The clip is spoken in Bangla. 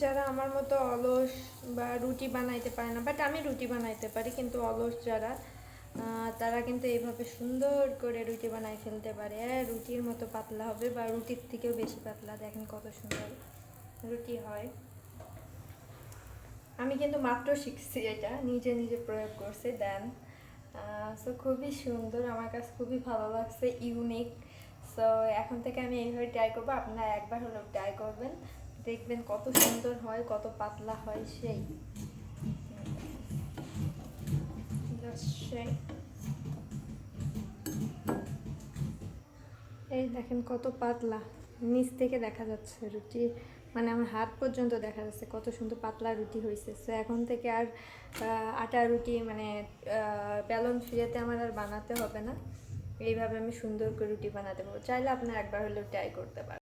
যারা আমার মতো অলস বা রুটি বানাইতে পারে না, বাট আমি রুটি বানাইতে পারি, কিন্তু অলস যারা তারা কিন্তু এইভাবে সুন্দর করে রুটি বানাই ফেলতে পারে। রুটির মতো পাতলা হবে বা রুটির থেকেও বেশি পাতলা। দেখেন কত সুন্দর রুটি হয়। আমি কিন্তু মাত্র শিখছি, এটা নিজে নিজে প্রয়োগ করছি। দেন সো খুবই সুন্দর, আমার কাছে খুবই ভালো লাগছে, ইউনিক। সো এখন থেকে আমি এইভাবে ট্রাই করবো, আপনারা একবার হলেও ট্রাই করবেন, দেখবেন কত সুন্দর হয়, কত পাতলা হয়। সেই এই দেখেন কত পাতলা, নিচ থেকে দেখা যাচ্ছে রুটি, মানে আমার হাত পর্যন্ত দেখা যাচ্ছে কত সুন্দর পাতলা রুটি হয়েছে। সো এখন থেকে আর আটা রুটি মানে বেলন ফিরেতে আমার আর বানাতে হবে না, এইভাবে আমি সুন্দর করে রুটি বানাতে পারবো। চাইলে আপনার একবার হলেও ট্রাই করতে পারেন।